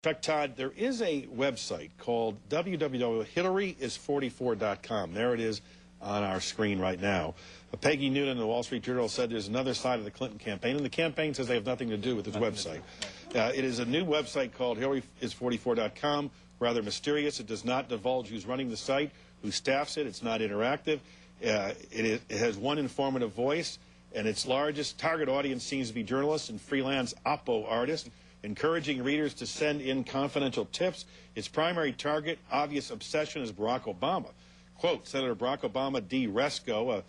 fact, Todd, there is a website called www.hillaryis44.com. There it is on our screen right now. Peggy Noonan in the Wall Street Journal said there's another side of the Clinton campaign, and the campaign says they have nothing to do with this website. It is a new website called HillaryIs44.com, rather mysterious. It does not divulge who's running the site, who staffs it. It's not interactive. It has one informative voice, and its largest target audience seems to be journalists and freelance Oppo artists, encouraging readers to send in confidential tips. Its primary target, obvious obsession, is Barack Obama. Quote, Senator Barack Obama D. Resco, a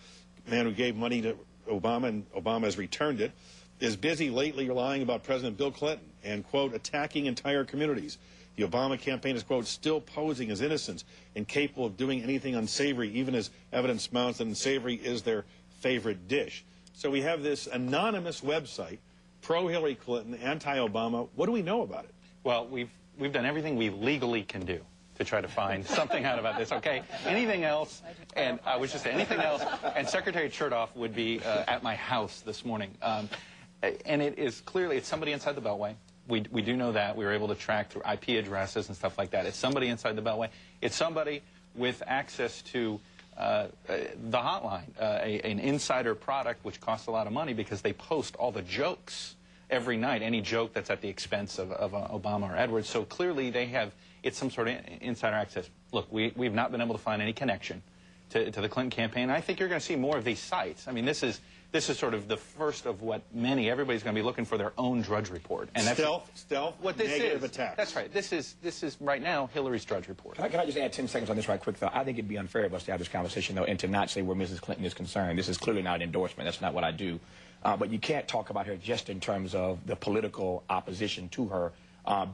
man who gave money to Obama, and Obama has returned it, is busy lately lying about President Bill Clinton and, quote, attacking entire communities. The Obama campaign is, quote, still posing as innocent and capable of doing anything unsavory, even as evidence mounts that unsavory is their favorite dish. So we have this anonymous website, pro-Hillary Clinton, anti-Obama. What do we know about it? Well, we've done everything we legally can do to try to find something out about this, okay? Anything else, and I was just saying, anything else, and Secretary Chertoff would be at my house this morning. And it is clearly, it's somebody inside the Beltway. We do know that. We were able to track through IP addresses and stuff like that. It's somebody inside the Beltway. It's somebody with access to the hotline, an insider product which costs a lot of money because they post all the jokes every night, any joke that's at the expense of Obama or Edwards. So clearly they have, it's some sort of insider access. Look, we've not been able to find any connection to the Clinton campaign. I think you're going to see more of these sites. I mean, this is sort of the first of what everybody's going to be looking for their own Drudge Report. And that's stealth, what this negative is. attacks. That's right. This is right now Hillary's Drudge Report. Can I just add 10 seconds on this right quick, though? I think it'd be unfair of us to have this conversation, though, and to not say where Mrs. Clinton is concerned. This is clearly not an endorsement. That's not what I do. But you can't talk about her just in terms of the political opposition to her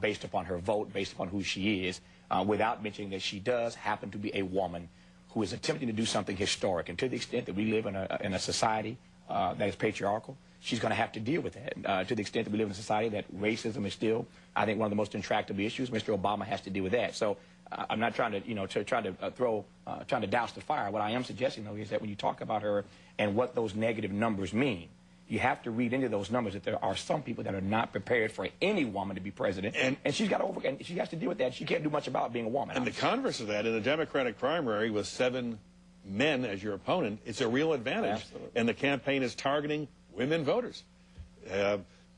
based upon her vote, based upon who she is, without mentioning that she does happen to be a woman who is attempting to do something historic. And to the extent that we live in a society that is patriarchal, she's going to have to deal with that. To the extent that we live in a society that racism is still, I think, one of the most intractable issues, Mr. Obama has to deal with that. So I'm not trying to, trying to douse the fire. What I am suggesting, though, is that when you talk about her and what those negative numbers mean, you have to read into those numbers that there are some people that are not prepared for any woman to be president, and she has to deal with that. She can't do much about being a woman. And the converse of that, in the Democratic primary with 7 men as your opponent, it's a real advantage. Absolutely. And the campaign is targeting women voters.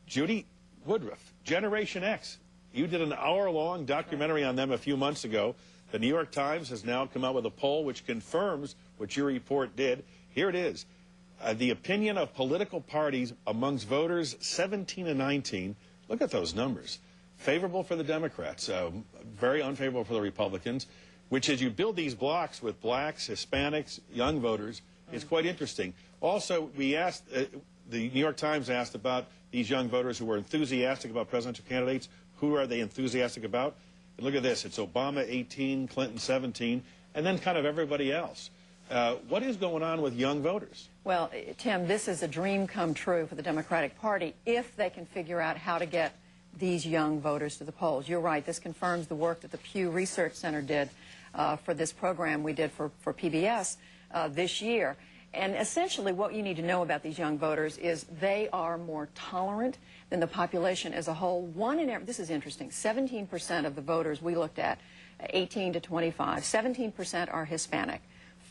Judy Woodruff, Generation X. You did an hour-long documentary on them a few months ago. The New York Times has now come out with a poll which confirms what your report did. Here it is. The opinion of political parties amongst voters 17 and 19, look at those numbers. Favorable for the Democrats, very unfavorable for the Republicans, which as you build these blocks with blacks, Hispanics, young voters, is quite interesting. Also, we asked, the New York Times asked about these young voters who were enthusiastic about presidential candidates. Who are they enthusiastic about? And look at this. It's Obama 18, Clinton 17, and then kind of everybody else. What is going on with young voters? Well, Tim, this is a dream come true for the Democratic Party if they can figure out how to get these young voters to the polls. You're right. This confirms the work that the Pew Research Center did for this program we did for PBS this year. And essentially what you need to know about these young voters is they are more tolerant than the population as a whole. This is interesting, 17% of the voters we looked at, 18 to 25, 17% are Hispanic.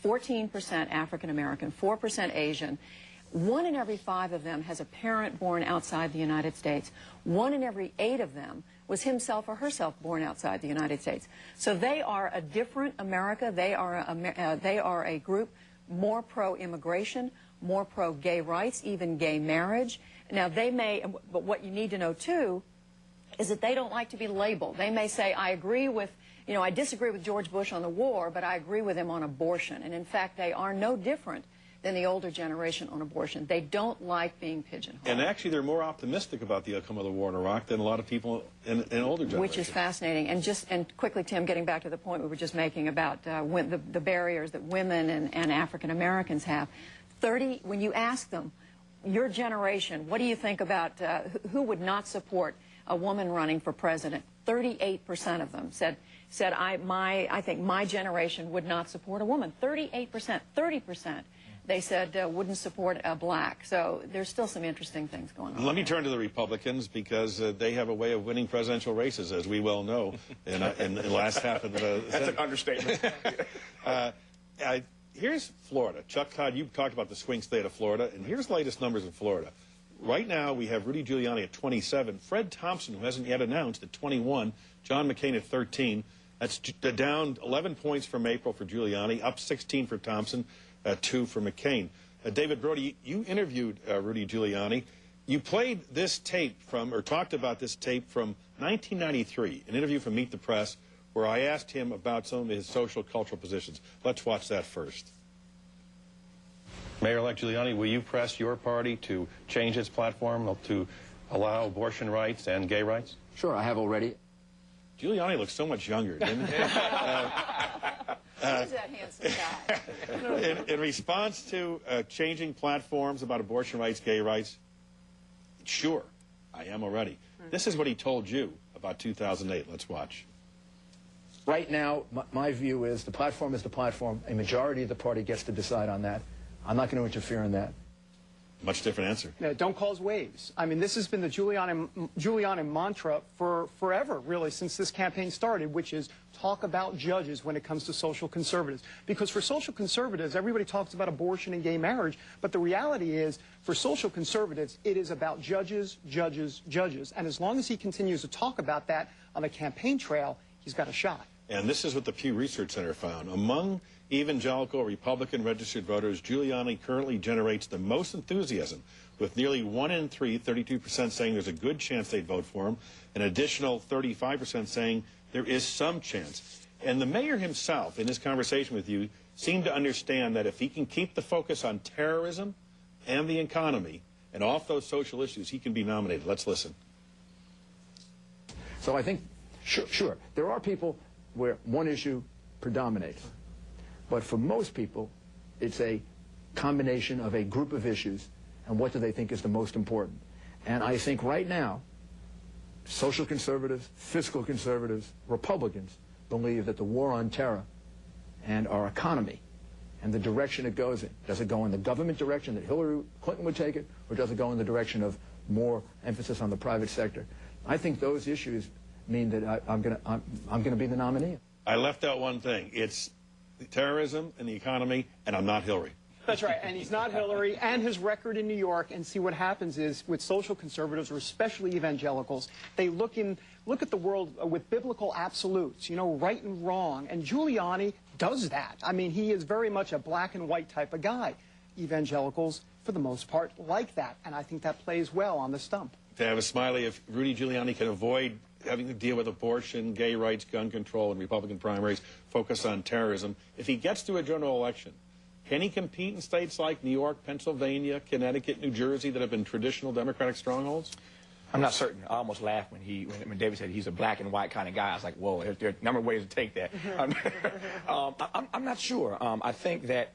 14% African American, 4% Asian. 1 in every 5 of them has a parent born outside the United States. 1 in every 8 of them was himself or herself born outside the United States. So they are a different America. They are a group more pro-immigration, more pro-gay rights, even gay marriage. Now they may, but what you need to know too is that they don't like to be labeled. They may say, I agree with, I disagree with George Bush on the war, but I agree with him on abortion. And in fact, they are no different than the older generation on abortion. They don't like being pigeonholed. And actually, they're more optimistic about the outcome of the war in Iraq than a lot of people in older generations. Which is fascinating. And quickly, Tim, getting back to the point we were just making about the barriers that women and African Americans have. When you ask them, your generation, what do you think about who would not support a woman running for president? 38% of them said I think my generation would not support a woman. 38%, 30% they said wouldn't support a black. So there's still some interesting things going on. Let me turn to the Republicans, because they have a way of winning presidential races, as we well know, in the last half of the... That's an understatement. Here's Florida. Chuck Todd, you talked about the swing state of Florida, and here's the latest numbers in Florida. Right now, we have Rudy Giuliani at 27, Fred Thompson, who hasn't yet announced, at 21, John McCain at 13. That's down 11 points from April for Giuliani, up 16 for Thompson, 2 for McCain. David Brody, you interviewed Rudy Giuliani. You played this tape from, or talked about this tape from 1993, an interview from Meet the Press, where I asked him about some of his social cultural positions. Let's watch that first. Mayor-elect Giuliani, will you press your party to change its platform to allow abortion rights and gay rights? Sure, I have already. Giuliani looks so much younger, didn't he? Who's that handsome guy? In response to changing platforms about abortion rights, gay rights, sure, I am already. This is what he told you about 2008. Let's watch. Right now, my view is the platform is the platform. A majority of the party gets to decide on that. I'm not going to interfere in that. Much different answer. Yeah, don't cause waves. I mean, this has been the Giuliani mantra for forever, really, since this campaign started, which is talk about judges when it comes to social conservatives. Because for social conservatives, everybody talks about abortion and gay marriage, but the reality is, for social conservatives, it is about judges, judges, judges. And as long as he continues to talk about that on the campaign trail, he's got a shot. And this is what the Pew Research Center found. Among evangelical Republican registered voters, Giuliani currently generates the most enthusiasm, with nearly 1 in 3, 32% saying there's a good chance they'd vote for him, an additional 35% saying there is some chance. And the mayor himself, in his conversation with you, seemed to understand that if he can keep the focus on terrorism and the economy and off those social issues, he can be nominated. Let's listen. So I think, sure, there are people where one issue predominates. But for most people, it's a combination of a group of issues and what do they think is the most important. And I think right now, social conservatives, fiscal conservatives, Republicans believe that the war on terror and our economy and the direction it goes in, does it go in the government direction that Hillary Clinton would take it, or does it go in the direction of more emphasis on the private sector? I think those issues mean that I'm going to be the nominee. I left out one thing. It's the terrorism and the economy, and I'm not Hillary. That's right, and he's not Hillary, and his record in New York. And see, what happens is, with social conservatives, or especially evangelicals, they look at the world with biblical absolutes, you know, right and wrong. And Giuliani does that. I mean, he is very much a black and white type of guy. Evangelicals, for the most part, like that, and I think that plays well on the stump. To have a smiley, if Rudy Giuliani can avoid having to deal with abortion, gay rights, gun control, and Republican primaries, focus on terrorism, if he gets to a general election, can he compete in states like New York, Pennsylvania, Connecticut, New Jersey that have been traditional Democratic strongholds? I'm not certain. I almost laughed when David said he's a black and white kind of guy. I was like, whoa, there are a number of ways to take that. I'm not sure. I think that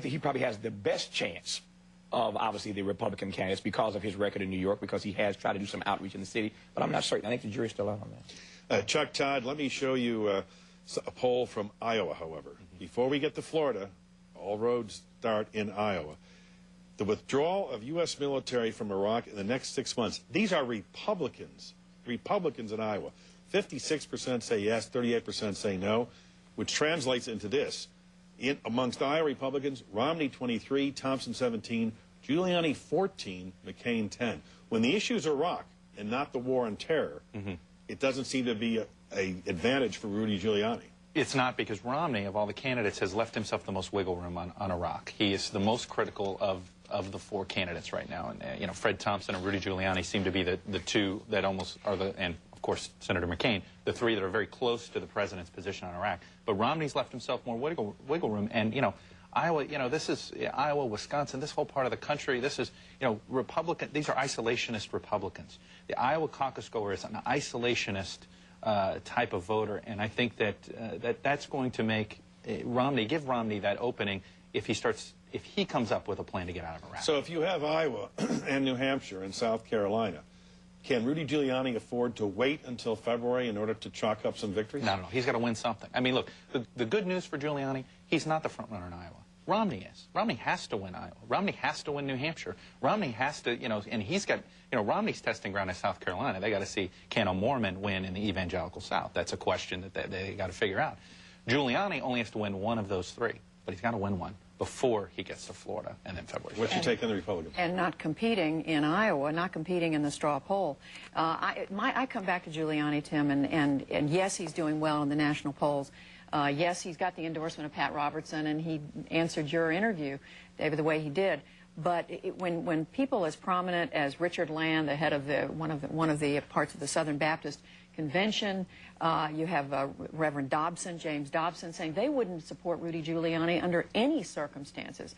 he probably has the best chance of, obviously, the Republican candidates because of his record in New York, because he has tried to do some outreach in the city. But I'm not certain. I think the jury's still out on that. Chuck Todd, let me show you a poll from Iowa, however. Before we get to Florida, all roads start in Iowa. The withdrawal of U.S. military from Iraq in the next 6 months. These are Republicans in Iowa. 56% say yes, 38% say no, which translates into this. Amongst Iowa Republicans, Romney 23, Thompson 17, Giuliani 14, McCain 10. When the issues are Iraq and not the war on terror, it doesn't seem to be an advantage for Rudy Giuliani. It's not, because Romney, of all the candidates, has left himself the most wiggle room on Iraq. He is the most critical of the 4 candidates right now. And, you know, Fred Thompson and Rudy Giuliani seem to be the 2 that almost are and of course, Senator McCain, the 3 that are very close to the president's position on Iraq. But Romney's left himself more wiggle room. And, you know, Iowa, you know, this is Iowa, Wisconsin, this whole part of the country, this is, you know, Republican, these are isolationist Republicans. The Iowa caucus goer is an isolationist type of voter, and I think that that's going to make give Romney that opening if he comes up with a plan to get out of Iraq. So if you have Iowa and New Hampshire and South Carolina, can Rudy Giuliani afford to wait until February in order to chalk up some victories? No. He's got to win something. I mean, look, the good news for Giuliani, he's not the front runner in Iowa. Romney is. Romney has to win Iowa. Romney has to win New Hampshire. Romney has to, and he's got, Romney's testing ground in South Carolina. They got to see, can a Mormon win in the evangelical South? That's a question that they got to figure out. Giuliani only has to win one of those three, but he's got to win one before he gets to Florida and then February. What's your take on the Republicans? And not competing in Iowa, not competing in the straw poll. I come back to Giuliani, Tim, and yes, he's doing well in the national polls. Yes, he's got the endorsement of Pat Robertson, and he answered your interview, David, the way he did. But when people as prominent as Richard Land, the head of one of the parts of the Southern Baptist Convention, you have Reverend Dobson, James Dobson, saying they wouldn't support Rudy Giuliani under any circumstances.